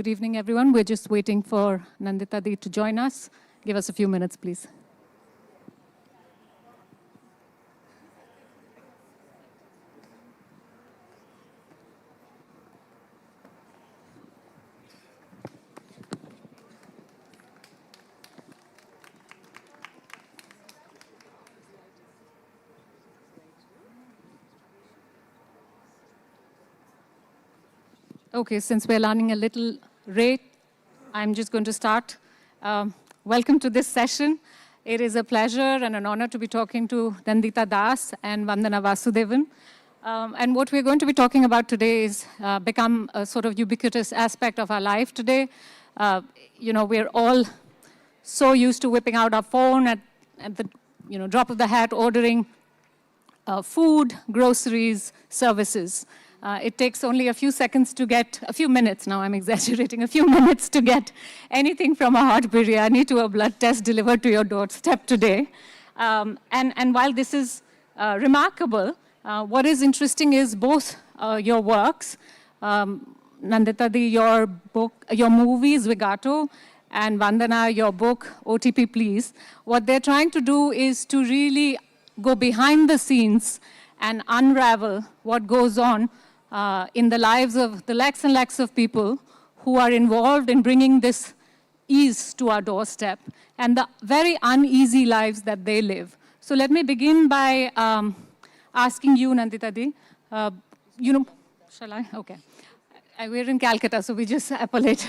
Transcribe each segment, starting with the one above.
Good evening, everyone. We're just waiting for Nandita Di to join us. Give us a few minutes, please. Okay, since we're learning a little rate, I'm just going to start. Welcome to this session. It is a pleasure and an honor to be talking to Nandita Das and Vandana Vasudevan. And what we're going to be talking about today is become a sort of ubiquitous aspect of our life today. We're all so used to whipping out our phone at the drop of the hat, ordering food, groceries, services. It takes only a few seconds to get, a few minutes, now I'm exaggerating, a few minutes to get anything from a hot biryani to a blood test delivered to your doorstep today. And while this is remarkable, what is interesting is both your works, Nandita Di, your book, your movies, Vigato, and Vandana, your book, OTP Please. What they're trying to do is to really go behind the scenes and unravel what goes on in the lives of the lakhs and lakhs of people who are involved in bringing this ease to our doorstep and the very uneasy lives that they live. So let me begin by asking you, Nandita Di, shall I? Okay. We're in Calcutta, so we just appellate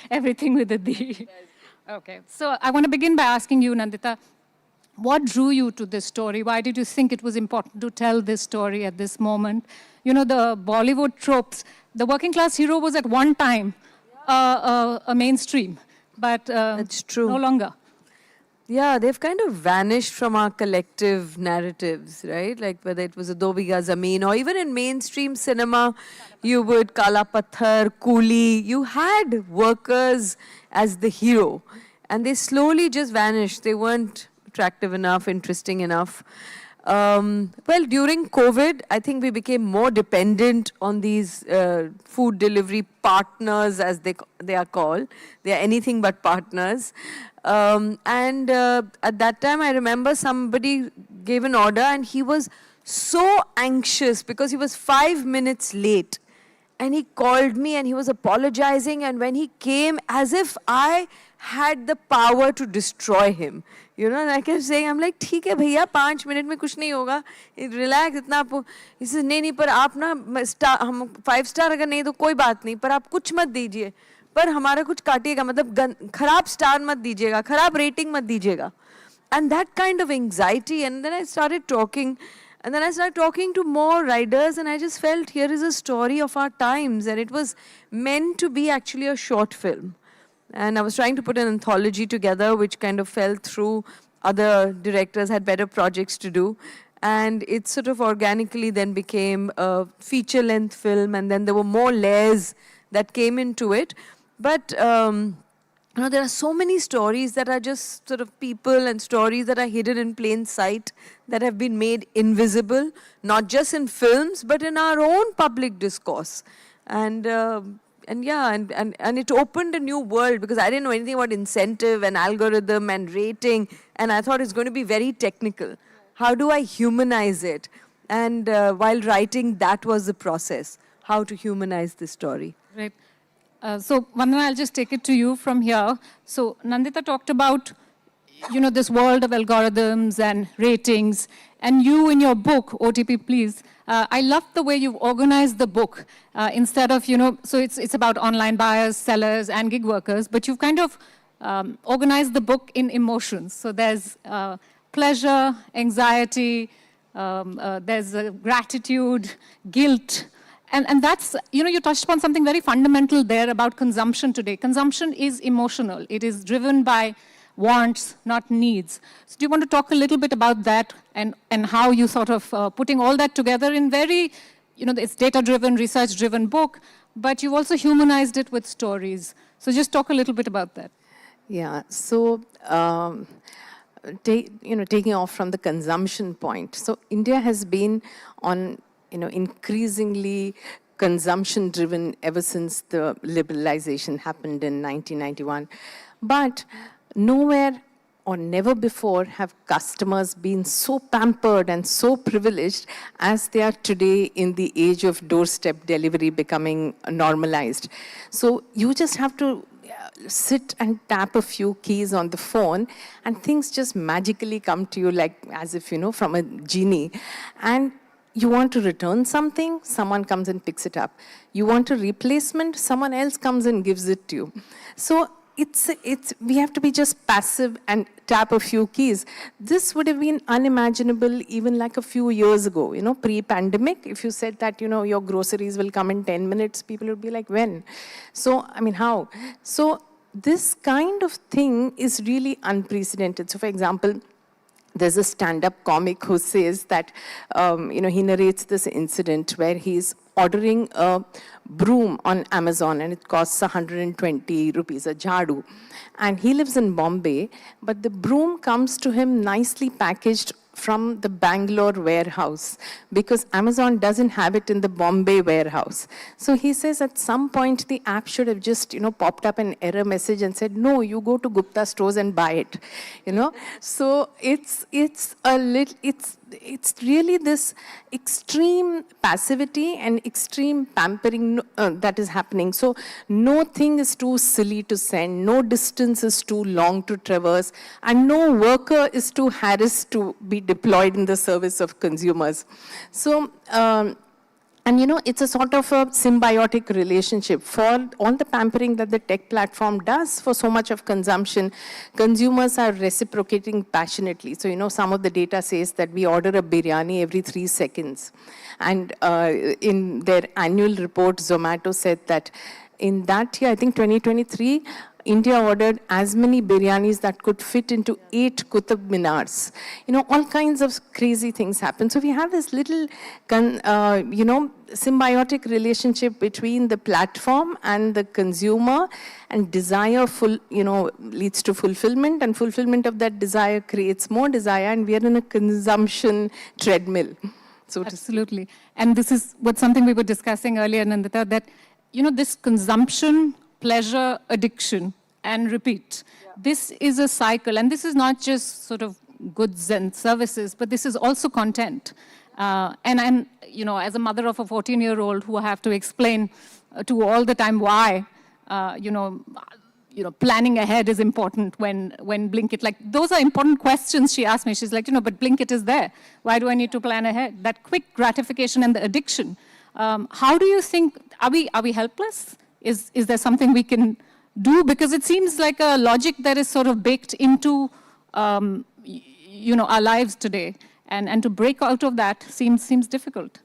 everything with a D. Okay. So I want to begin by asking you, Nandita, what drew you to this story? Why did you think it was important to tell this story at this moment? You know, the Bollywood tropes, the working class hero was at one time a mainstream, but That's true. no longer. Yeah, they've kind of vanished from our collective narratives, right? Like whether it was a Do Biga Zameen or even in mainstream cinema, you would Kala Pathar, Coolie, you had workers as the hero. And they slowly just vanished. They weren't attractive enough, interesting enough. Well, during COVID, I think we became more dependent on these food delivery partners, as they are called. They are anything but partners. At that time, I remember somebody gave an order and he was so anxious because he was 5 minutes late. And he called me and he was apologizing. And when he came, as if I had the power to destroy him. You know, and I kept saying, I'm like, ठीक है भैया, 5 minute में कुछ नहीं होगा, relax, इतना आप, he says, नहीं पर आप ना हम 5 star अगर नहीं तो कोई बात नहीं, पर आप कुछ मत दीजिए, पर हमारा कुछ काटिएगा, मतलब खराब स्टार मत दीजिएगा, खराब रेटिंग मत दीजिएगा. And that kind of anxiety, and then I started talking, and then I started talking to more writers, and I just felt here is a story of our times, and it was meant to be actually a short film. And I was trying to put an anthology together, which kind of fell through. Other directors had better projects to do. And it sort of organically then became a feature-length film, and then there were more layers that came into it. But there are so many stories that are just sort of people and stories that are hidden in plain sight that have been made invisible, not just in films, but in our own public discourse. And it opened a new world because I didn't know anything about incentive and algorithm and rating, and I thought it's going to be very technical. How do I humanize it? And while writing, that was the process, how to humanize the story. Right. So, Vandana, I'll just take it to you from here. So, Nandita talked about, this world of algorithms and ratings. And you, in your book, OTP Please, I love the way you've organized the book. Instead of, so it's about online buyers, sellers, and gig workers. But you've kind of organized the book in emotions. So there's pleasure, anxiety, there's gratitude, guilt. And that's, you touched upon something very fundamental there about consumption today. Consumption is emotional. It is driven by wants, not needs. So do you want to talk a little bit about that and how you sort of putting all that together in very, it's data-driven, research-driven book, but you've also humanized it with stories. So just talk a little bit about that. Yeah, so taking off from the consumption point. So India has been on increasingly consumption driven ever since the liberalization happened in 1991. But nowhere or never before have customers been so pampered and so privileged as they are today in the age of doorstep delivery becoming normalized. So you just have to sit and tap a few keys on the phone and things just magically come to you like as if, from a genie. And you want to return something, someone comes and picks it up. You want a replacement, someone else comes and gives it to you. So we have to be just passive and tap a few keys. This would have been unimaginable even like a few years ago, pre-pandemic. If you said that, your groceries will come in 10 minutes, people would be like, when? So, how? So this kind of thing is really unprecedented. So for example, there's a stand-up comic who says that, he narrates this incident where he's ordering a broom on Amazon and it costs 120 rupees, a jhadu. And he lives in Bombay, but the broom comes to him nicely packaged from the Bangalore warehouse because Amazon doesn't have it in the Bombay warehouse. So he says at some point the app should have just, popped up an error message and said, no, you go to Gupta stores and buy it, So it's really this extreme passivity and extreme pampering that is happening. So no thing is too silly to send, no distance is too long to traverse, and no worker is too harassed to be deployed in the service of consumers. So, it's a sort of a symbiotic relationship. For all the pampering that the tech platform does for so much of consumption, consumers are reciprocating passionately. So, some of the data says that we order a biryani every 3 seconds. And in their annual report, Zomato said that in that year, I think 2023, India ordered as many biryanis that could fit into 8 Qutub Minars. All kinds of crazy things happen. So we have this little, symbiotic relationship between the platform and the consumer, and desire leads to fulfillment, and fulfillment of that desire creates more desire, and we are in a consumption treadmill. So absolutely. And this is something we were discussing earlier, Nandita, that, this consumption, pleasure, addiction, and repeat. Yeah. This is a cycle, and this is not just sort of goods and services, but this is also content. And I'm, as a mother of a 14-year-old who have to explain to all the time why, planning ahead is important when Blinkit, like those are important questions she asked me. She's like, but Blinkit is there. Why do I need to plan ahead? That quick gratification and the addiction. How do you think, are we helpless? Is there something we can do? Because it seems like a logic that is sort of baked into, our lives today. And to break out of that seems difficult.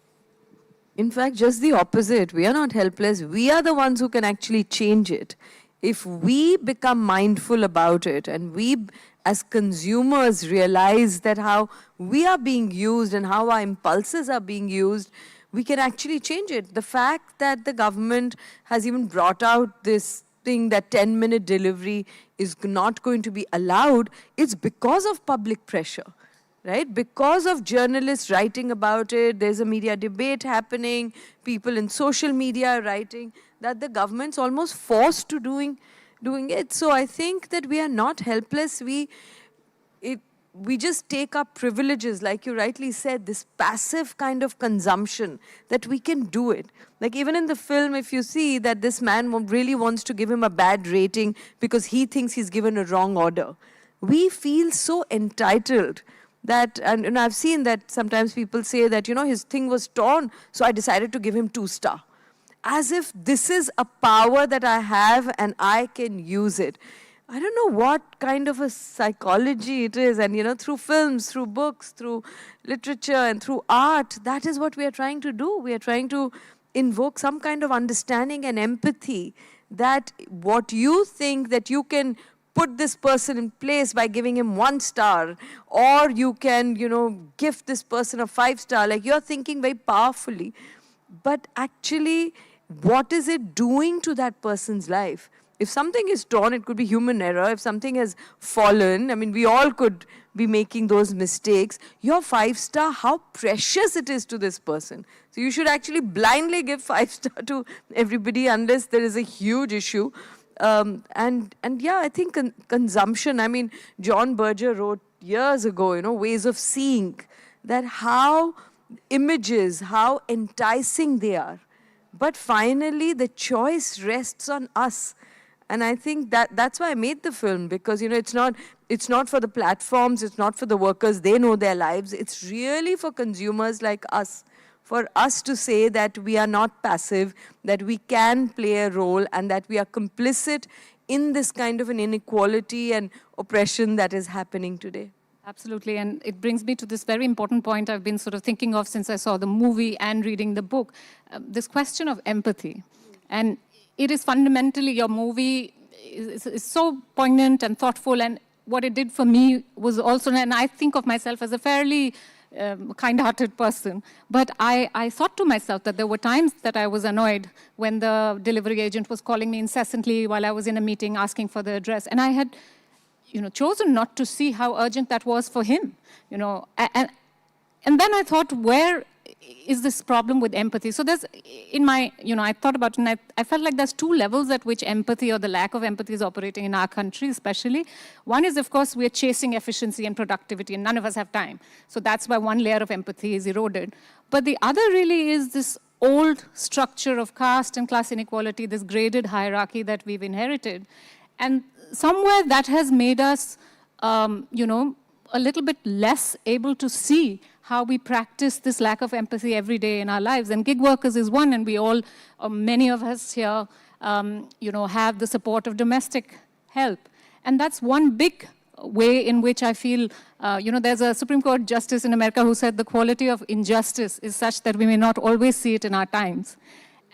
In fact, just the opposite. We are not helpless. We are the ones who can actually change it. If we become mindful about it and we as consumers realize that how we are being used and how our impulses are being used, we can actually change it. The fact that the government has even brought out this thing that 10-minute delivery is not going to be allowed, it's because of public pressure, right? Because of journalists writing about it, there's a media debate happening, people in social media writing, that the government's almost forced to doing it. So I think that we are not helpless. We just take up privileges, like you rightly said, this passive kind of consumption, that we can do it. Like even in the film, if you see that this man really wants to give him a bad rating because he thinks he's given a wrong order. We feel so entitled that, and I've seen that sometimes people say that, his thing was torn, so I decided to give him 2-star. As if this is a power that I have and I can use it. I don't know what kind of a psychology it is. And, through films, through books, through literature, and through art, that is what we are trying to do. We are trying to invoke some kind of understanding and empathy that what you think that you can put this person in place by giving him 1 star, or you can, gift this person a 5-star, like you're thinking very powerfully. But actually, what is it doing to that person's life? if something is torn, it could be human error. If something has fallen, I mean, we all could be making those mistakes. Your 5-star, how precious it is to this person. So you should actually blindly give 5-star to everybody unless there is a huge issue. And yeah, I think consumption, I mean, John Berger wrote years ago, you know, Ways of Seeing, that how images, how enticing they are. But finally, the choice rests on us. And I think that's why I made the film, because, you know, it's not for the platforms, it's not for the workers, they know their lives. It's really for consumers like us, for us to say that we are not passive, that we can play a role, and that we are complicit in this kind of an inequality and oppression that is happening today. Absolutely, and it brings me to this very important point I've been sort of thinking of since I saw the movie and reading the book, this question of empathy. And it is fundamentally, your movie is so poignant and thoughtful, and what it did for me was also, and I think of myself as a fairly kind-hearted person, but I thought to myself that there were times that I was annoyed when the delivery agent was calling me incessantly while I was in a meeting asking for the address, and I had, you know, chosen not to see how urgent that was for him, you know, and then I thought, where is this problem with empathy? So there's, in my, you know, I thought about it, and I felt like there's two levels at which empathy or the lack of empathy is operating in our country, especially. One is, of course, we're chasing efficiency and productivity, and none of us have time. So that's why one layer of empathy is eroded. But the other really is this old structure of caste and class inequality, this graded hierarchy that we've inherited. And somewhere that has made us, you know, a little bit less able to see how we practice this lack of empathy every day in our lives. And gig workers is one, and we all, many of us here, you know, have the support of domestic help. And that's one big way in which I feel, you know, there's a Supreme Court justice in America who said the quality of injustice is such that we may not always see it in our times.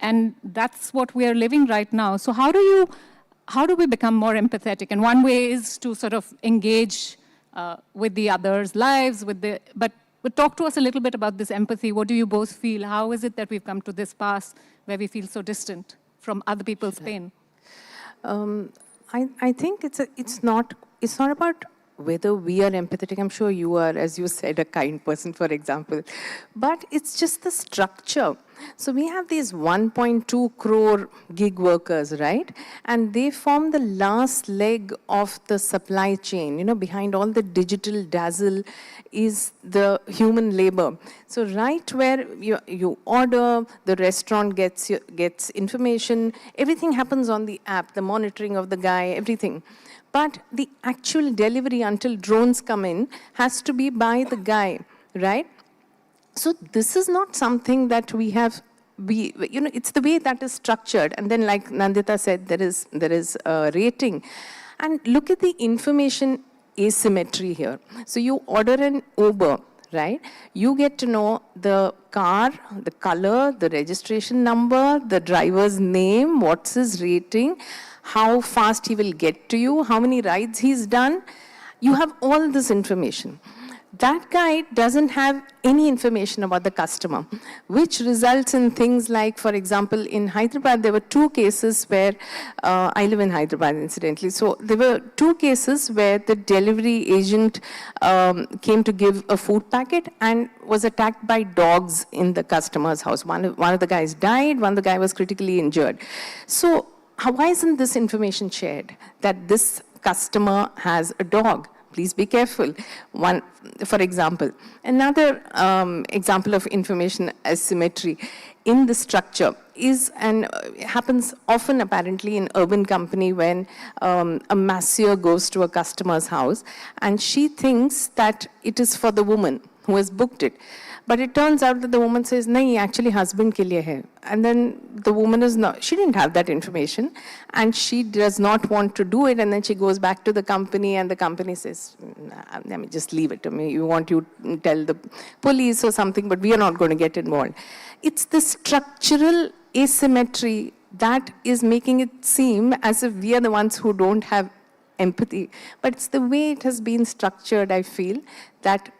And that's what we are living right now. So how do we become more empathetic? And one way is to sort of engage with the others' lives, but talk to us a little bit about this empathy. What do you both feel? How is it that we've come to this pass where we feel so distant from other people's pain? I think it's not about whether we are empathetic. I'm sure you are, as you said, a kind person, for example. But it's just the structure. So we have these 1.2 crore gig workers, right? And they form the last leg of the supply chain. You know, behind all the digital dazzle is the human labor. So right where you order, the restaurant gets information, everything happens on the app, the monitoring of the guy, everything. But the actual delivery until drones come in has to be by the guy, right? So this is not something that we have, you know, it's the way that is structured. And then like Nandita said, there is a rating. And look at the information asymmetry here. So you order an Uber, right? You get to know the car, the color, the registration number, the driver's name, what's his rating, how fast he will get to you, how many rides he's done. You have all this information. That guy doesn't have any information about the customer, which results in things like, for example, in Hyderabad, there were 2 cases where, I live in Hyderabad incidentally, so there were 2 cases where the delivery agent came to give a food packet and was attacked by dogs in the customer's house. One of the guys died, one of the guy was critically injured. So why isn't this information shared, that this customer has a dog? Please be careful. One, for example. Another example of information asymmetry in the structure is, and happens often apparently in urban company when a masseur goes to a customer's house and she thinks that it is for the woman who has booked it. But it turns out that the woman says, nahi, actually husband ke liye hai. And then the woman is not, she didn't have that information and she does not want to do it. And then she goes back to the company and the company says, let me just leave it to me. You want you to tell the police or something, but we are not going to get involved. It's the structural asymmetry that is making it seem as if we are the ones who don't have empathy. But it's the way it has been structured, I feel, that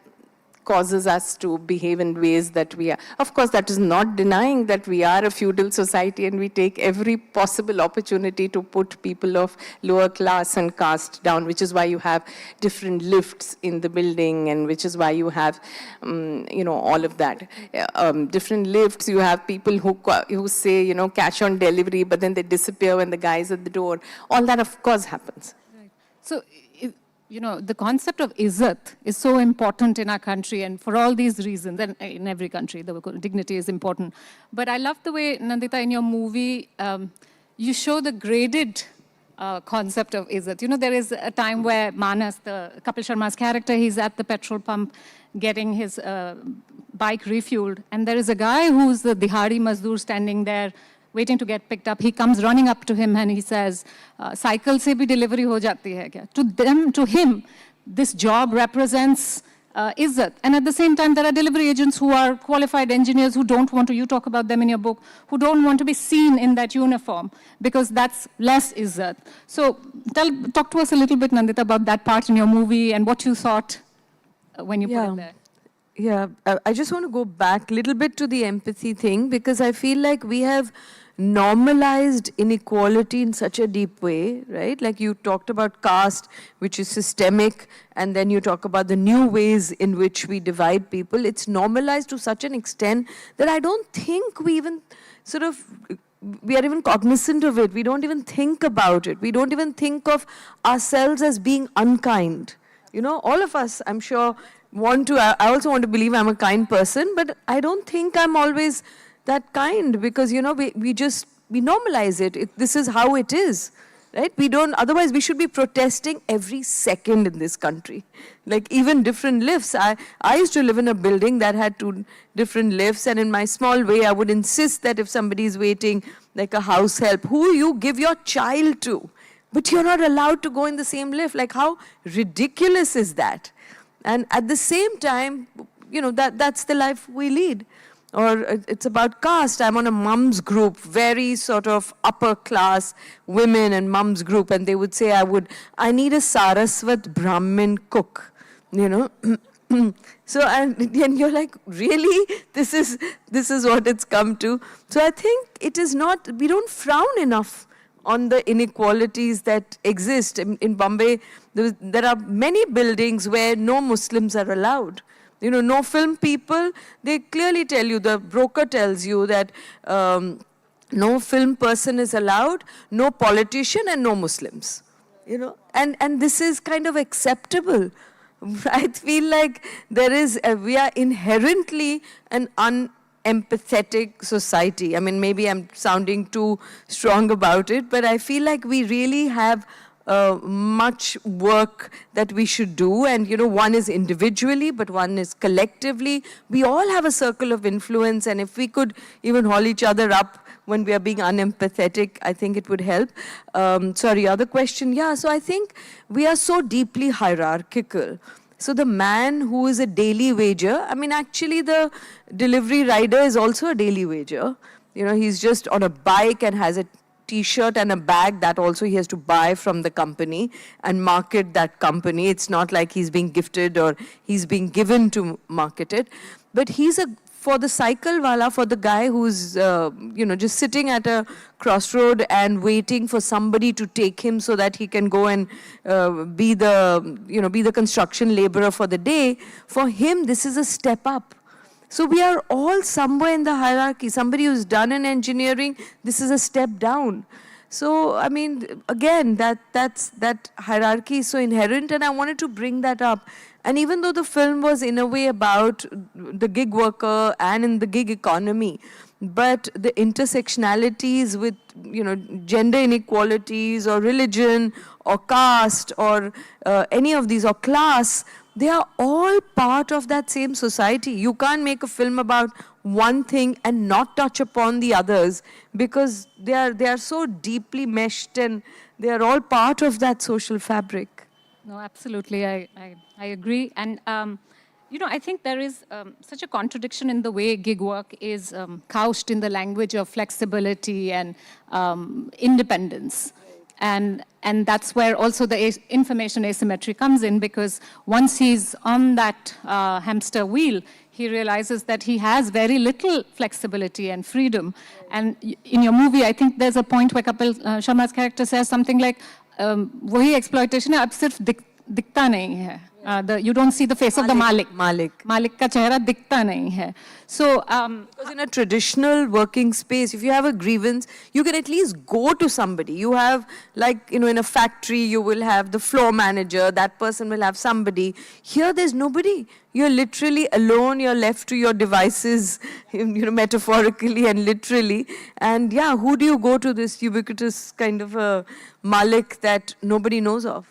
causes us to behave in ways that we are. Of course, that is not denying that we are a feudal society and we take every possible opportunity to put people of lower class and caste down, which is why you have different lifts in the building, and which is why you have, all of that. Different lifts, you have people who say, cash on delivery, but then they disappear when the guy's at the door. All that, of course, happens. Right. So, the concept of izzat is so important in our country, and for all these reasons, and in every country, the dignity is important. But I love the way, Nandita, in your movie, you show the graded concept of izzat. There is a time where Manas, the Kapil Sharma's character, he's at the petrol pump getting his bike refueled, and there is a guy who's the Dihadi Mazdoor standing there waiting to get picked up. He comes running up to him and he says, cycle se bhi delivery ho jati hai kya? To him, this job represents izzat. And at the same time, there are delivery agents who are qualified engineers who don't want to, you talk about them in your book, who don't want to be seen in that uniform because that's less izzat. So talk to us a little bit, Nandita, about that part in your movie and what you thought when you put it there. Yeah, I just want to go back a little bit to the empathy thing, because I feel like we have normalized inequality in such a deep way, right? Like you talked about caste, which is systemic, and then you talk about the new ways in which we divide people. It's normalized to such an extent that I don't think we even we are even cognizant of it. We don't even think about it. We don't even think of ourselves as being unkind. All of us, I'm sure, I also want to believe I'm a kind person, but I don't think I'm always that kind, because, we normalize it. This is how it is, right? Otherwise we should be protesting every second in this country. Like even different lifts. I used to live in a building that had 2 different lifts, and in my small way, I would insist that if somebody is waiting, like a house help, who you give your child to, but you're not allowed to go in the same lift. Like how ridiculous is that? And at the same time, that's the life we lead. Or it's about caste. I'm on a mums group, very sort of upper class women and mums group, and they would say I need a Saraswat Brahmin cook, So, and you're like, really? This is what it's come to. So I think it is not, we don't frown enough on the inequalities that exist. In Bombay, there are many buildings where no Muslims are allowed. No film people, they clearly tell you, the broker tells you that no film person is allowed, no politician, and no Muslims. And this is kind of acceptable. I feel like we are inherently an unempathetic society. I mean, maybe I'm sounding too strong about it, but I feel like we really have much work that we should do. And, one is individually, but one is collectively. We all have a circle of influence, and if we could even haul each other up when we are being unempathetic, I think it would help. Sorry, other question? Yeah, so I think we are so deeply hierarchical. So the man who is a daily wager, I mean, actually the delivery rider is also a daily wager. He's just on a bike and has a T-shirt and a bag that also he has to buy from the company and market that company. It's not like he's being gifted or he's being given to market it. But for the cycle wala, for the guy who's, just sitting at a crossroad and waiting for somebody to take him so that he can go and be the construction laborer for the day, for him, this is a step up. So we are all somewhere in the hierarchy. Somebody who's done in engineering, this is a step down. So, I mean, again, that hierarchy is so inherent, and I wanted to bring that up. And even though the film was in a way about the gig worker and in the gig economy, but the intersectionalities with, gender inequalities or religion or caste or any of these, or class, they are all part of that same society. You can't make a film about one thing and not touch upon the others, because they are so deeply meshed and they are all part of that social fabric. No, absolutely, I agree. And, I think there is such a contradiction in the way gig work is couched in the language of flexibility and independence. And that's where also the information asymmetry comes in, because once he's on that hamster wheel, he realizes that he has very little flexibility and freedom. And in your movie, I think there's a point where Kapil Sharma's character says something like, "Wahi exploitation hai, ab sirf दिखता नहीं है." You don't see the face of the Malik. Malik का चेहरा दिखता नहीं है. So, because in a traditional working space, if you have a grievance, you can at least go to somebody. You have, like, in a factory, you will have the floor manager, that person will have somebody. Here, there's nobody. You're literally alone, you're left to your devices, metaphorically and literally. And yeah, who do you go to, this ubiquitous kind of a Malik that nobody knows of?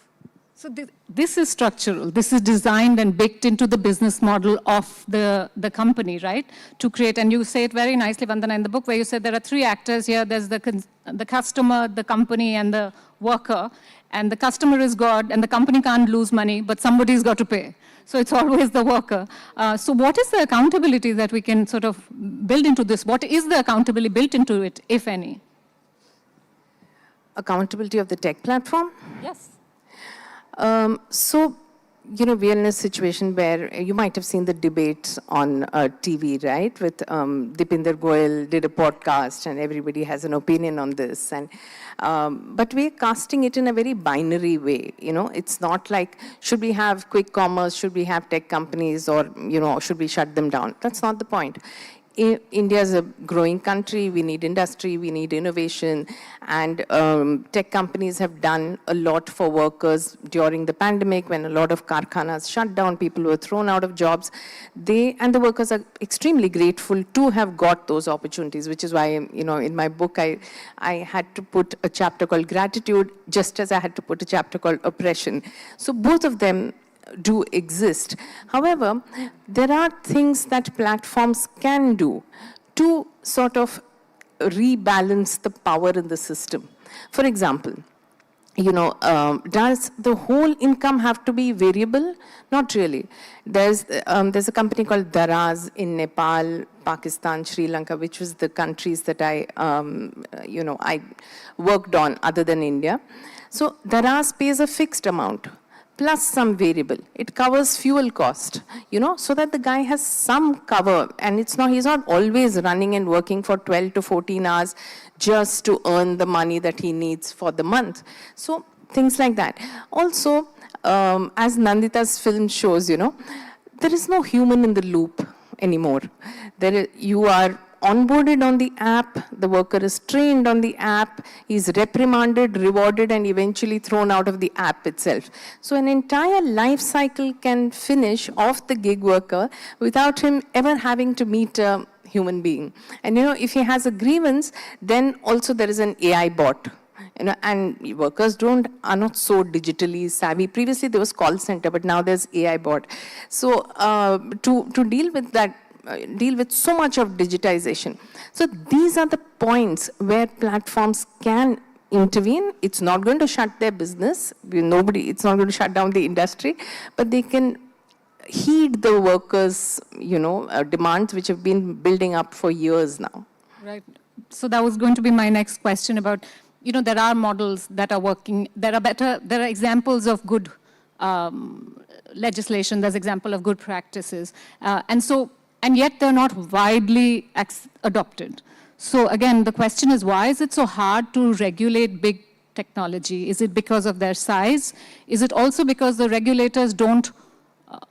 So this is structural. This is designed and baked into the business model of the company, right? To create, and you say it very nicely, Vandana, in the book, where you said there are three actors here. There's the customer, the company, and the worker. And the customer is God, and the company can't lose money, but somebody's got to pay. So it's always the worker. So what is the accountability that we can sort of build into this? What is the accountability built into it, if any? Accountability of the tech platform? Yes. So, we are in a situation where you might have seen the debates on TV, right? With Dipinder Goyal did a podcast, and everybody has an opinion on this. And but we're casting it in a very binary way. It's not like, should we have quick commerce? Should we have tech companies? Or should we shut them down? That's not the point. India is a growing country. We need industry, we need innovation, and tech companies have done a lot for workers during the pandemic when a lot of karkhanas shut down, people were thrown out of jobs. They and the workers are extremely grateful to have got those opportunities, which is why, in my book, I had to put a chapter called gratitude, just as I had to put a chapter called oppression. So both of them do exist. However, there are things that platforms can do to sort of rebalance the power in the system. For example, does the whole income have to be variable? Not really. There's a company called Daraz in Nepal, Pakistan, Sri Lanka, which was the countries that I worked on other than India. So Daraz pays a fixed amount plus some variable. It covers fuel cost, so that the guy has some cover, and he's not always running and working for 12 to 14 hours just to earn the money that he needs for the month. So things like that. Also, as Nandita's film shows, there is no human in the loop anymore. You are onboarded on the app, the worker is trained on the app, he's reprimanded, rewarded, and eventually thrown out of the app itself. So an entire life cycle can finish off the gig worker without him ever having to meet a human being. And if he has a grievance, then also there is an AI bot. And workers are not so digitally savvy. Previously there was call center, but now there's AI bot. So to deal with that, deal with so much of digitization. So these are the points where platforms can intervene. It's not going to shut their business. It's not going to shut down the industry, but they can heed the workers, demands which have been building up for years now. Right. So that was going to be my next question about, there are models that are working, there are examples of good legislation, there's example of good practices. And yet they're not widely adopted. So again, the question is, why is it so hard to regulate big technology? Is it because of their size? Is it also because the regulators don't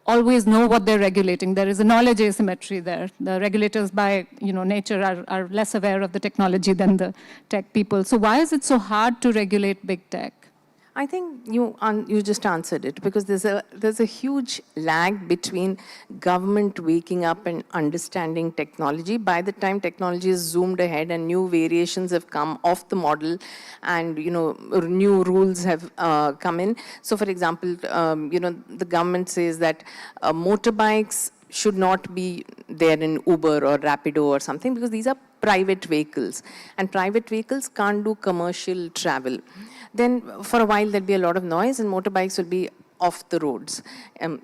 always know what they're regulating? There is a knowledge asymmetry there. The regulators by nature are less aware of the technology than the tech people. So why is it so hard to regulate big tech? I think you just answered it, because there's a huge lag between government waking up and understanding technology. By the time technology is zoomed ahead and new variations have come off the model, and new rules have come in. So, for example, the government says that motorbikes should not be there in Uber or Rapido or something, because these are private vehicles, and private vehicles can't do commercial travel. Then for a while there'll be a lot of noise, and motorbikes will be off the roads. In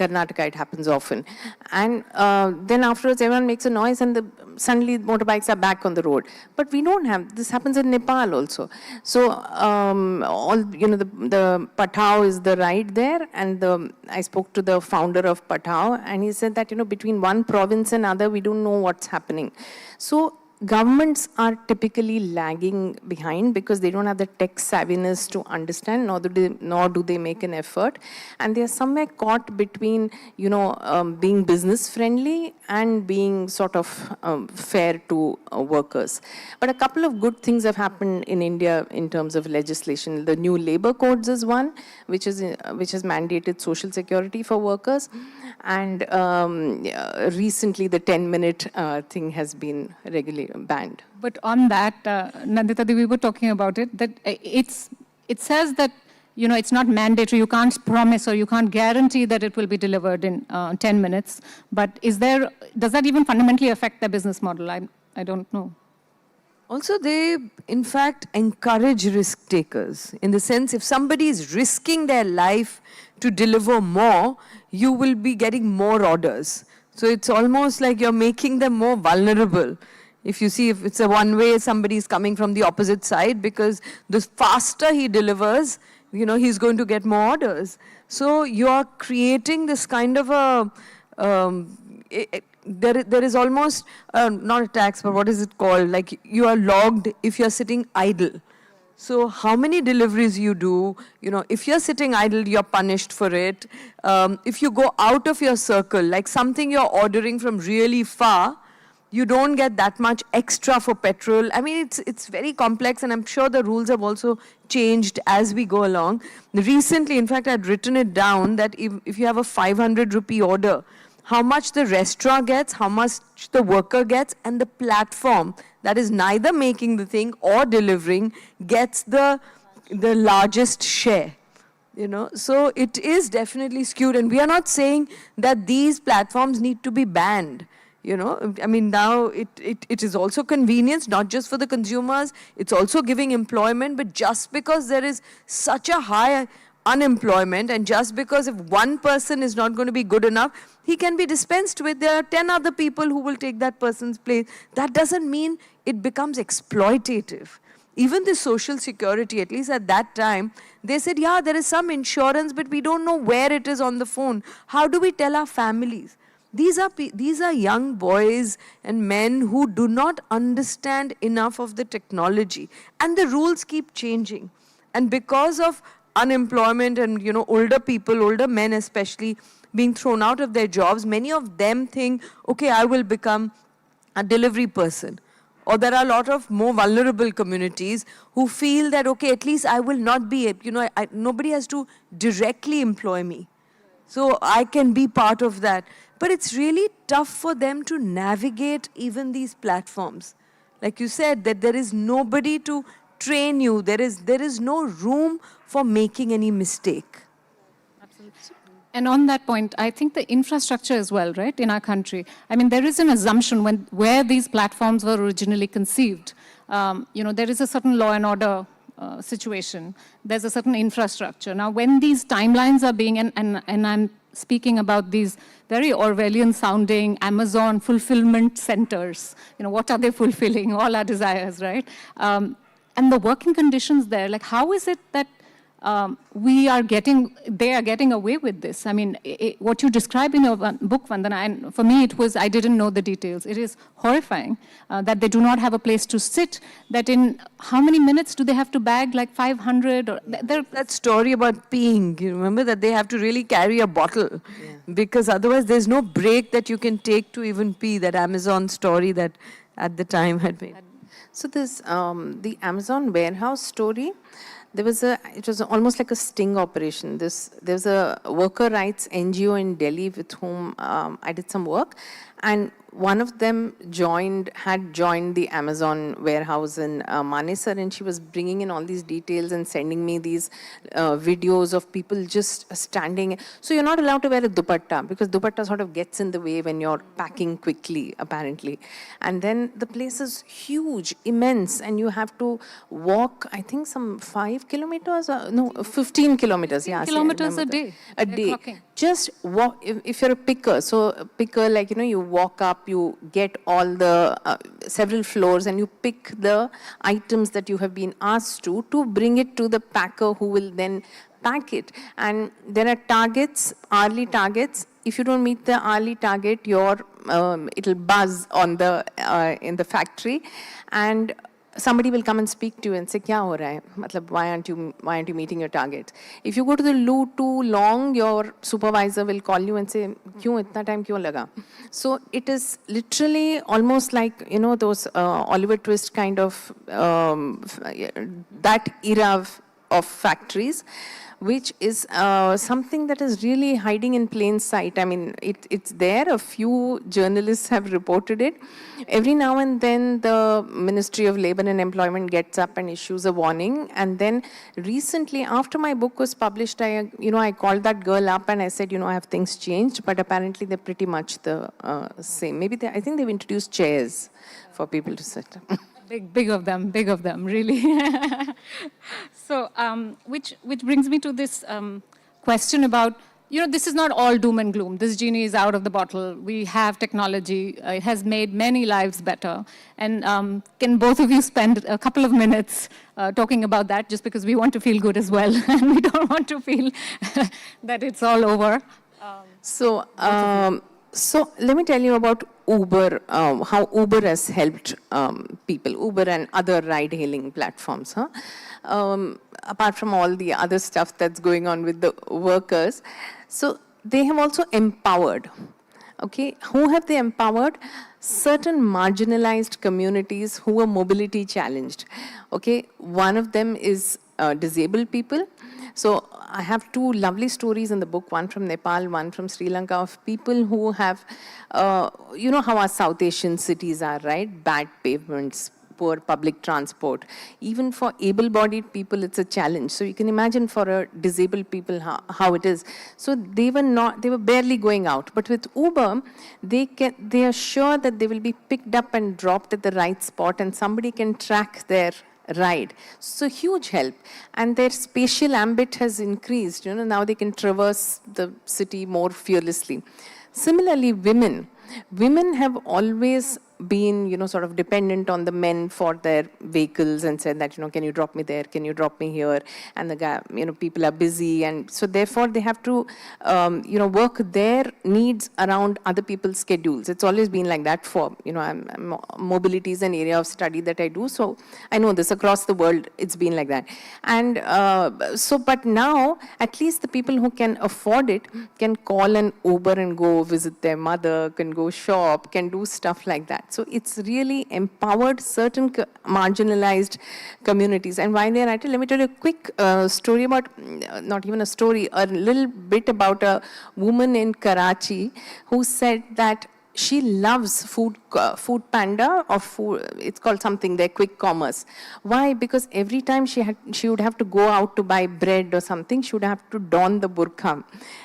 Karnataka, it happens often. And then afterwards, everyone makes a noise and suddenly motorbikes are back on the road. But we don't have, this happens in Nepal also. So, the Patao is the ride there, and I spoke to the founder of Patao, and he said that, between one province and other, we don't know what's happening. So, governments are typically lagging behind because they don't have the tech savviness to understand, nor do they make an effort. And they're somewhere caught between, being business friendly and being sort of fair to workers. But a couple of good things have happened in India in terms of legislation. The new labor codes is one, which has mandated social security for workers. And recently the 10-minute thing has been banned. But on that, Nandita, we were talking about it, that it says that, it's not mandatory, you can't promise or you can't guarantee that it will be delivered in 10 minutes. But does that even fundamentally affect their business model? I don't know. Also, they, in fact, encourage risk takers. In the sense, if somebody is risking their life to deliver more, you will be getting more orders. So it's almost like you're making them more vulnerable. If you see, if it's a one-way, somebody is coming from the opposite side, because the faster he delivers, he's going to get more orders. So you're creating this kind of a, there is almost, not a tax, but what is it called? Like you are logged if you're sitting idle. So how many deliveries you do, if you're sitting idle, you're punished for it. If you go out of your circle, like something you're ordering from really far, you don't get that much extra for petrol. I mean, it's very complex, and I'm sure the rules have also changed as we go along. Recently, in fact, I'd written it down that if you have a 500 rupee order, how much the restaurant gets, how much the worker gets, and the platform that is neither making the thing or delivering gets the largest share. So it is definitely skewed, and we are not saying that these platforms need to be banned. I mean, now it is also convenience, not just for the consumers, it's also giving employment, but just because there is such a high unemployment, and just because if one person is not going to be good enough, he can be dispensed with, there are 10 other people who will take that person's place. That doesn't mean it becomes exploitative. Even the social security, at least at that time, they said, yeah, there is some insurance, but we don't know where it is on the phone. How do we tell our families? These are young boys and men who do not understand enough of the technology, and the rules keep changing. And because of unemployment and older people, older men especially, being thrown out of their jobs, many of them think, okay, I will become a delivery person. Or there are a lot of more vulnerable communities who feel that, okay, at least I will not be, nobody has to directly employ me. So I can be part of that. But it's really tough for them to navigate even these platforms. Like you said, that there is nobody to train you. There is no room for making any mistake. Absolutely. And on that point, I think the infrastructure as well, right, in our country. I mean, there is an assumption where these platforms were originally conceived. There is a certain law and order situation. There's a certain infrastructure. Now, when these timelines are being, and I'm speaking about these very Orwellian-sounding Amazon fulfillment centers. What are they fulfilling? All our desires, right? And the working conditions there, like how is it that they are getting away with this? I mean, what you describe in your book, Vandana, and for me I didn't know the details. It is horrifying that they do not have a place to sit, that in how many minutes do they have to bag, like 500? Or that story about peeing, you remember that they have to really carry a bottle, because otherwise there's no break that you can take to even pee, that Amazon story that at the time had been. So this, the Amazon warehouse story, it was almost like a sting operation. There was a worker rights NGO in Delhi with whom I did some work. and one of them had joined the Amazon warehouse in Manesar, and she was bringing in all these details and sending me these videos of people just standing. So you're not allowed to wear a dupatta, because dupatta sort of gets in the way when you're packing quickly, apparently. And then the place is huge, immense, and you have to walk, I think, some 5 kilometers, no, 15 kilometers. 15 kilometers a day. A day. Just walk, if you're a picker, so a picker, like, you walk up, you get all the several floors, and you pick the items that you have been asked to bring it to the packer, who will then pack it. And there are targets, hourly targets. If you don't meet the hourly target, it'll buzz on in the factory, and somebody will come and speak to you and say, "Kya ho raha hai? Matlab, why aren't you meeting your targets?" If you go to the loo too long, your supervisor will call you and say, "Kyun itna time kyun laga?" So it is literally almost like, those Oliver Twist kind of that era of factories, which is something that is really hiding in plain sight. I mean, it's there. A few journalists have reported it. Every now and then, the Ministry of Labor and Employment gets up and issues a warning. And then recently, after my book was published, I called that girl up and I said, have things changed? But apparently, they're pretty much the same. I think they've introduced chairs for people to sit. Big of them, really. So, which brings me to this question about, this is not all doom and gloom. This genie is out of the bottle. We have technology. It has made many lives better. And can both of you spend a couple of minutes talking about that, just because we want to feel good as well, and we don't want to feel that it's all over. So let me tell you about Uber, how Uber has helped people, Uber and other ride-hailing platforms. Apart from all the other stuff that's going on with the workers. So they have also empowered. Okay, who have they empowered? Certain marginalized communities who were mobility challenged. Okay, one of them is disabled people. So I have two lovely stories in the book, one from Nepal, one from Sri Lanka, of people who have, you know how our South Asian cities are, right? Bad pavements, poor public transport. Even for able-bodied people, it's a challenge. So you can imagine for a disabled people how it is. So they were barely going out. But with Uber, they are sure that they will be picked up and dropped at the right spot, and somebody can track their ride. So huge help. And their spatial ambit has increased. Now they can traverse the city more fearlessly. Similarly, women have always been, sort of dependent on the men for their vehicles and said that, can you drop me there? Can you drop me here? And the guy, people are busy. And so therefore they have to, work their needs around other people's schedules. It's always been like that for, mobility is an area of study that I do. So I know this across the world, it's been like that. And but now at least the people who can afford it can call an Uber and go visit their mother, can go shop, can do stuff like that. So it's really empowered certain marginalized communities. And while they're at it, let me tell you a quick story about, not even a story, a little bit about a woman in Karachi who said that she loves food panda, or food, it's called something there, quick commerce. Why? Because every time she would have to go out to buy bread or something, she would have to don the burqa.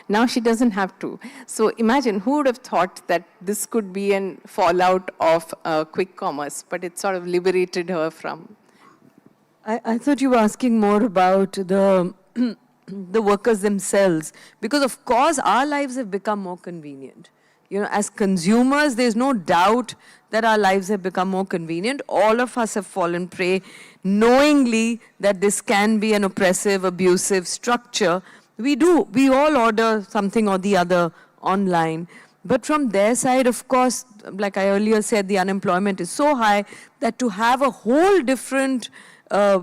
Now she doesn't have to. So imagine, who would have thought that this could be a fallout of quick commerce, but it sort of liberated her from. I thought you were asking more about the the workers themselves, because of course our lives have become more convenient. As consumers, there's no doubt that our lives have become more convenient. All of us have fallen prey knowingly that this can be an oppressive, abusive structure. We all order something or the other online. But from their side, of course, like I earlier said, the unemployment is so high that to have a whole different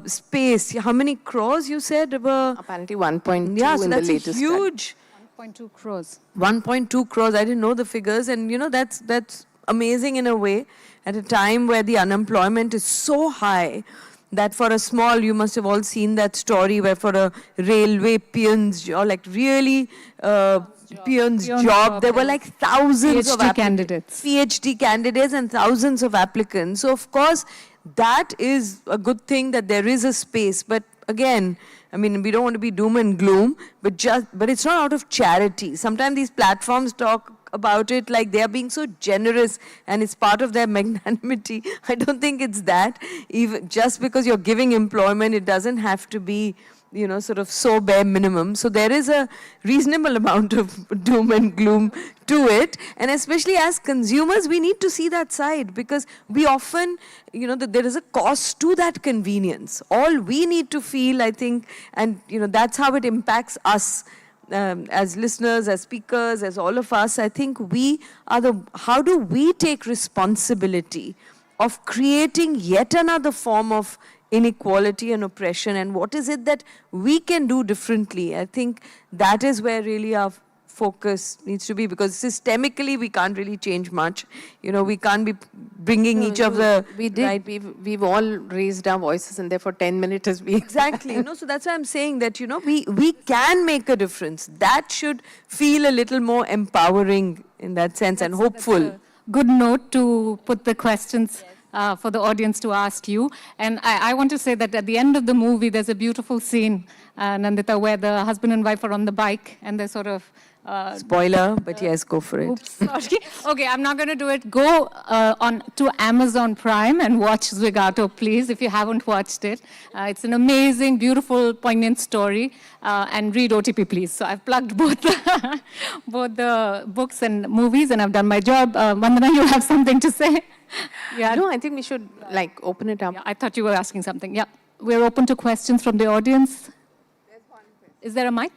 space, how many crores you said? Apparently 1.2 yeah, so in the that's latest a huge... 1.2 crores. 1.2 crores. I didn't know the figures. And, that's amazing in a way. At a time where the unemployment is so high that for a small, you must have all seen that story where for a railway peon's or like really peon's job, there were like thousands of PhD candidates. PhD candidates and thousands of applicants. So of course, that is a good thing that there is a space. But again, I mean, we don't want to be doom and gloom, but it's not out of charity. Sometimes these platforms talk about it like they are being so generous and it's part of their magnanimity. I don't think it's that. Even just because you're giving employment, it doesn't have to be, you know, sort of so bare minimum. So there is a reasonable amount of doom and gloom to it. And especially as consumers, we need to see that side because we often, you know, that there is a cost to that convenience. All we need to feel, I think, and, you know, that's how it impacts us as listeners, as speakers, as all of us. I think we are how do we take responsibility of creating yet another form of inequality and oppression, and what is it that we can do differently? I think that is where really our focus needs to be, because systemically we can't really change much. You know, we can't be bringing each of the... We did. Right? We've all raised our voices and therefore 10 minutes has been... Exactly. You know, so that's why I'm saying that, you know, we can make a difference. That should feel a little more empowering in that sense and hopeful. That's a good note to put the questions for the audience to ask you. And I want to say that at the end of the movie, there's a beautiful scene, Nandita, where the husband and wife are on the bike and they're sort of... Spoiler, but yes, go for it. Oops, sorry. Okay, I'm not going to do it. Go on to Amazon Prime and watch Zwigato, please, if you haven't watched it. It's an amazing, beautiful, poignant story. And read OTP, please. So I've plugged both the books and movies, and I've done my job. Vandana, you have something to say? Yeah. No, I think we should like open it up. Yeah, I thought you were asking something. Yeah, we're open to questions from the audience. There's one question. Is there a mic?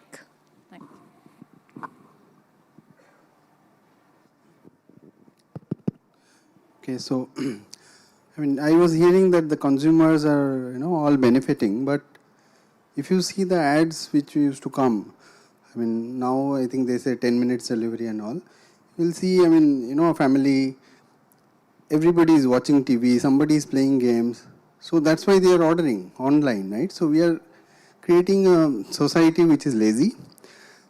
Okay, so I mean, I was hearing that the consumers are, you know, all benefiting, but if you see the ads which used to come, I mean, now I think they say 10 minutes delivery and all, you'll see, I mean, you know, a family, everybody is watching TV, somebody is playing games, so that's why they are ordering online, right? So we are creating a society which is lazy.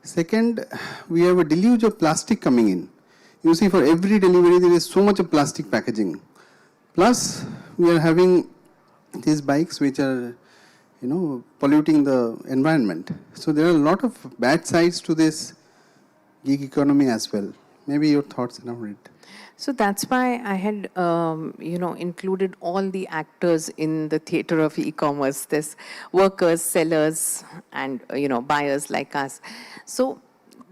Second, we have a deluge of plastic coming in. You see, for every delivery, there is so much of plastic packaging. Plus, we are having these bikes which are, you know, polluting the environment. So there are a lot of bad sides to this gig economy as well. Maybe your thoughts around it. So that's why I had, you know, included all the actors in the theater of e-commerce. There's workers, sellers, and, you know, buyers like us. So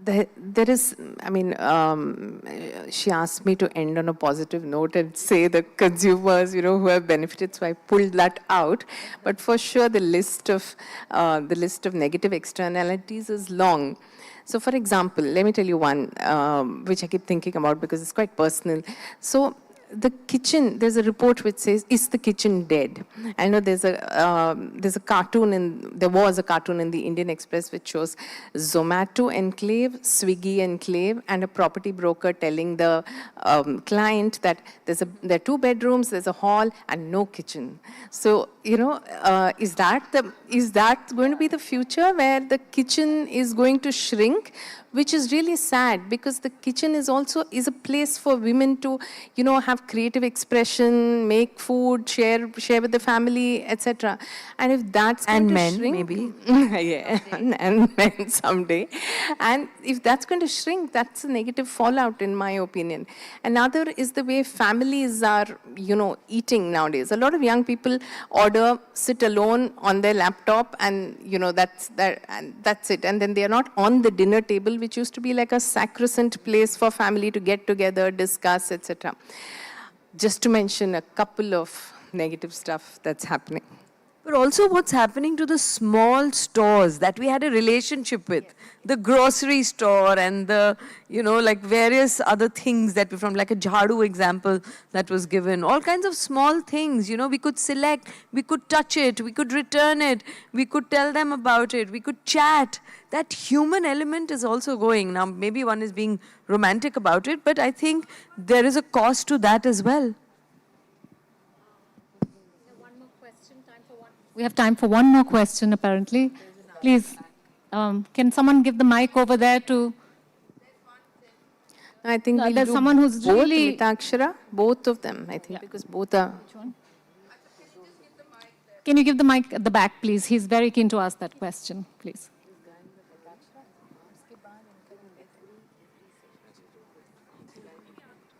there is, I mean, she asked me to end on a positive note and say the consumers, you know, who have benefited, so I pulled that out. But for sure, the list of negative externalities is long. So for example, let me tell you one, which I keep thinking about because it's quite personal. So the kitchen, there's a report which says, is the kitchen dead? I know there's a cartoon, there was a cartoon in the Indian Express which shows Zomato enclave, Swiggy enclave, and a property broker telling the client that there are 2 bedrooms, there's a hall, and no kitchen. So, you know, is that going to be the future where the kitchen is going to shrink? Which is really sad because the kitchen is also a place for women to, you know, have creative expression, make food, share with the family, etc. And if that's going to shrink, maybe, yeah, and men someday. And if that's going to shrink, that's a negative fallout, in my opinion. Another is the way families are, you know, eating nowadays. A lot of young people order, sit alone on their laptop, and you know that's it. And then they are not on the dinner table, which used to be like a sacrosanct place for family to get together, discuss, etc. Just to mention a couple of negative stuff that's happening. But also what's happening to the small stores that we had a relationship with. The grocery store and the, you know, like various other things that we, from like a jhadu example that was given. All kinds of small things, you know, we could select, we could touch it, we could return it, we could tell them about it, we could chat. That human element is also going. Now, maybe one is being romantic about it, but I think there is a cost to that as well. One more question, time for one. We have time for one more question, apparently. Please, can someone give the mic over there to... I think we'll there's do someone who's both, really... Mitakshara, both of them, I think, because both are... Can you give the mic at the back, please? He's very keen to ask that question, please.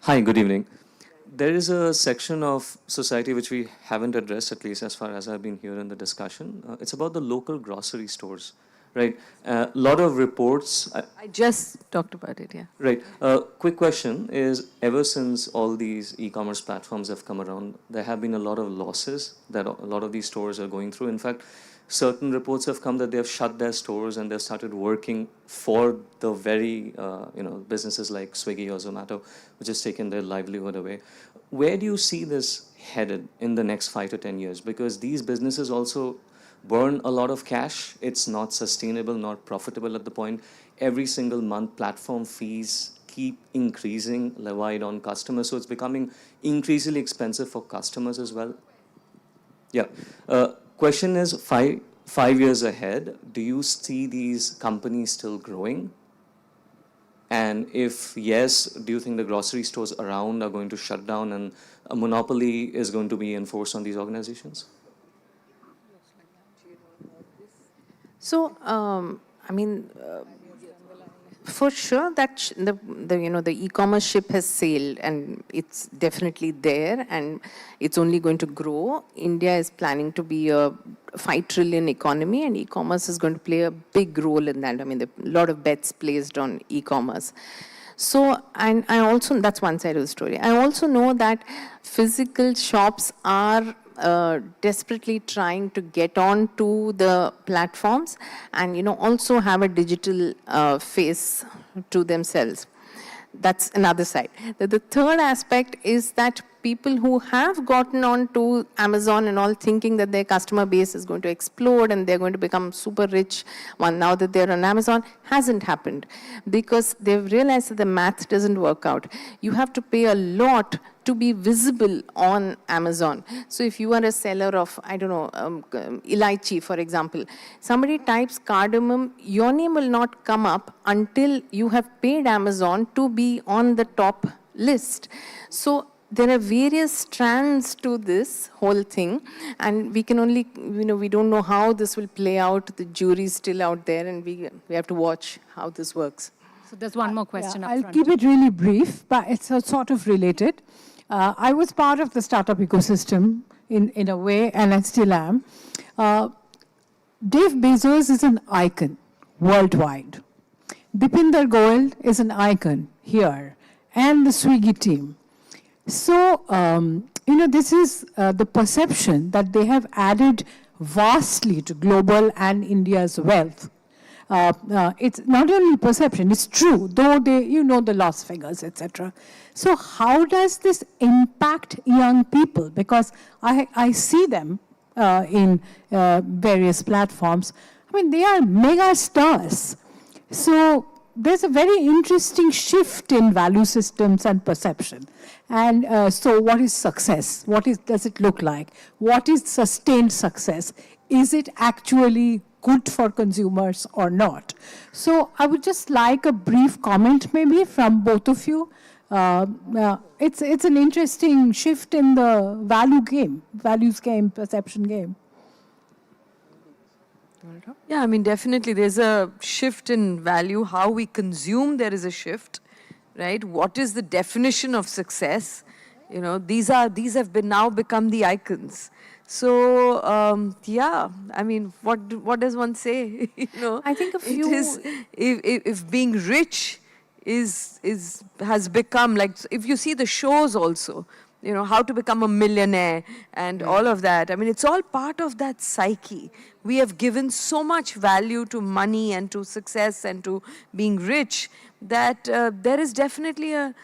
Hi, good evening. There is a section of society which we haven't addressed, at least as far as I've been here in the discussion. It's about the local grocery stores, right? A lot of reports. I just talked about it, yeah. Right. Quick question is, ever since all these e-commerce platforms have come around, there have been a lot of losses that a lot of these stores are going through. In fact, certain reports have come that they have shut their stores and they've started working for the very, businesses like Swiggy or Zomato, which has taken their livelihood away. Where do you see this headed in the next 5 to 10 years? Because these businesses also burn a lot of cash. It's not sustainable, not profitable at the point. Every single month, platform fees keep increasing, levied on customers. So it's becoming increasingly expensive for customers as well. Yeah. Question is, five years ahead, do you see these companies still growing? And if yes, do you think the grocery stores around are going to shut down and a monopoly is going to be enforced on these organizations? So, for sure that the e-commerce ship has sailed and it's definitely there and it's only going to grow. India is planning to be a 5 trillion economy and e-commerce is going to play a big role in that. I mean, there are a lot of bets placed on e-commerce. So, and I also, that's one side of the story. I also know that physical shops are desperately trying to get on to the platforms and, also have a digital face to themselves. That's another side. The third aspect is that people who have gotten on to Amazon and all thinking that their customer base is going to explode and they're going to become super rich now that they're on Amazon hasn't happened because they've realized that the math doesn't work out. You have to pay a lot to be visible on Amazon. So if you are a seller of, elaichi, for example, somebody types cardamom, your name will not come up until you have paid Amazon to be on the top list. So there are various strands to this whole thing, and we can only, we don't know how this will play out. The jury's still out there, and we have to watch how this works. So there's one more question up I'll front. keep it really brief, but it's sort of related. I was part of the startup ecosystem in a way, and I still am. Dave Bezos is an icon worldwide. Dipinder Goyal is an icon here, and the Swiggy team. So, this is the perception that they have added vastly to global and India's wealth. It's not only perception, it's true, though they, the loss figures, etc. So how does this impact young people? Because I see them in various platforms. I mean, they are mega stars. So there's a very interesting shift in value systems and perception. And so what is success? Does it look like? What is sustained success? Is it actually good for consumers or not? So I would just like a brief comment maybe from both of you. It's an interesting shift in the values game, perception game. Yeah, I mean, definitely there's a shift in value. How we consume, there is a shift, right? What is the definition of success? These have now become the icons. So, I mean, what does one say? I think a few... if being rich has become, like, if you see the shows also, how to become a millionaire and all of that. I mean, it's all part of that psyche. We have given so much value to money and to success and to being rich that there's definitely a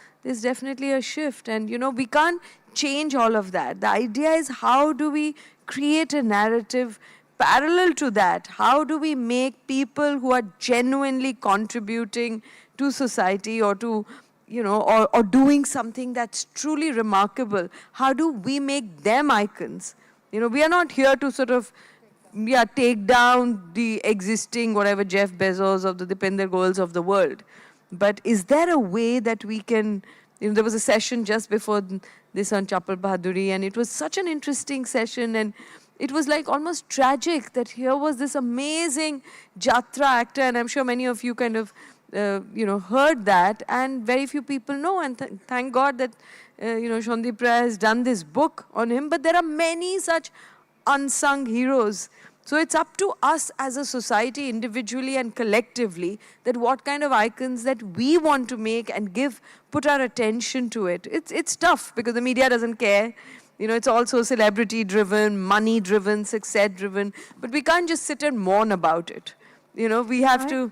shift. And, we can't change all of that. The idea is, how do we create a narrative parallel to that? How do we make people who are genuinely contributing to society or to, or doing something that's truly remarkable, how do we make them icons? We are not here to sort of take down the existing, whatever, Jeff Bezos of the Dipinder Goyals of the world. But is there a way that we can, there was a session just before this on Chapal Bahaduri, and it was such an interesting session, and it was like almost tragic that here was this amazing Jatra actor, and I'm sure many of you kind of, heard that, and very few people know, and thank God that, Shondip Rai has done this book on him, but there are many such unsung heroes. So it's up to us as a society, individually and collectively, that what kind of icons that we want to make and put our attention to it. It's tough because the media doesn't care. It's also celebrity-driven, money-driven, success-driven. But we can't just sit and mourn about it. We have to...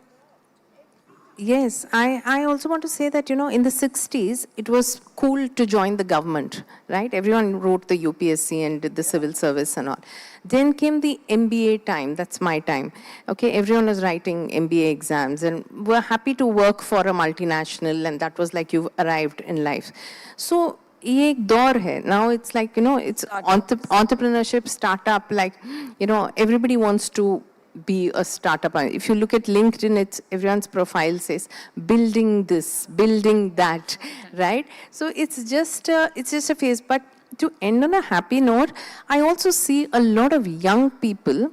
Yes, I also want to say that, in the 60s, it was cool to join the government, right? Everyone wrote the UPSC and did the civil service and all. Then came the MBA time, that's my time. Okay, everyone was writing MBA exams and were happy to work for a multinational, and that was like you've arrived in life. So, ये एक दौर है. Now it's like, it's entrepreneurship, startup, like, everybody wants to be a startup. If you look at LinkedIn, everyone's profile says building this, building that, right? So it's just a phase. But to end on a happy note, I also see a lot of young people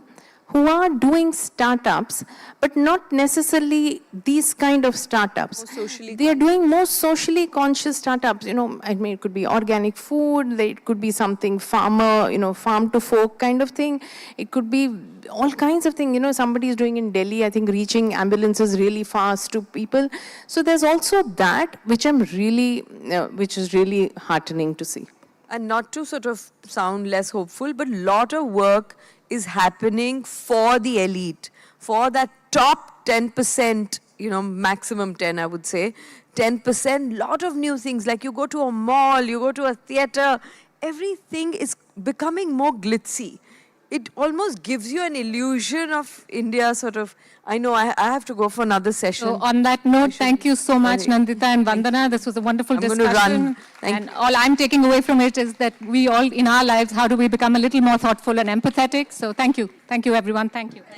who are doing startups, but not necessarily these kind of startups. They are doing more socially conscious startups. It could be organic food, it could be something farmer, farm to fork kind of thing. It could be all kinds of things. Somebody is doing in Delhi, I think, reaching ambulances really fast to people. So there's also that, which is really heartening to see. And not to sort of sound less hopeful, but a lot of work is happening for the elite, for that top 10%, maximum 10, I would say, 10%, lot of new things. Like you go to a mall, you go to a theater, everything is becoming more glitzy. It almost gives you an illusion of India sort of, I know I have to go for another session. So on that note, thank you so much, Nandita and Vandana. This was a wonderful discussion. Going to run. And all I'm taking away from it is that we all, in our lives, how do we become a little more thoughtful and empathetic? So thank you. Thank you, everyone. Thank you.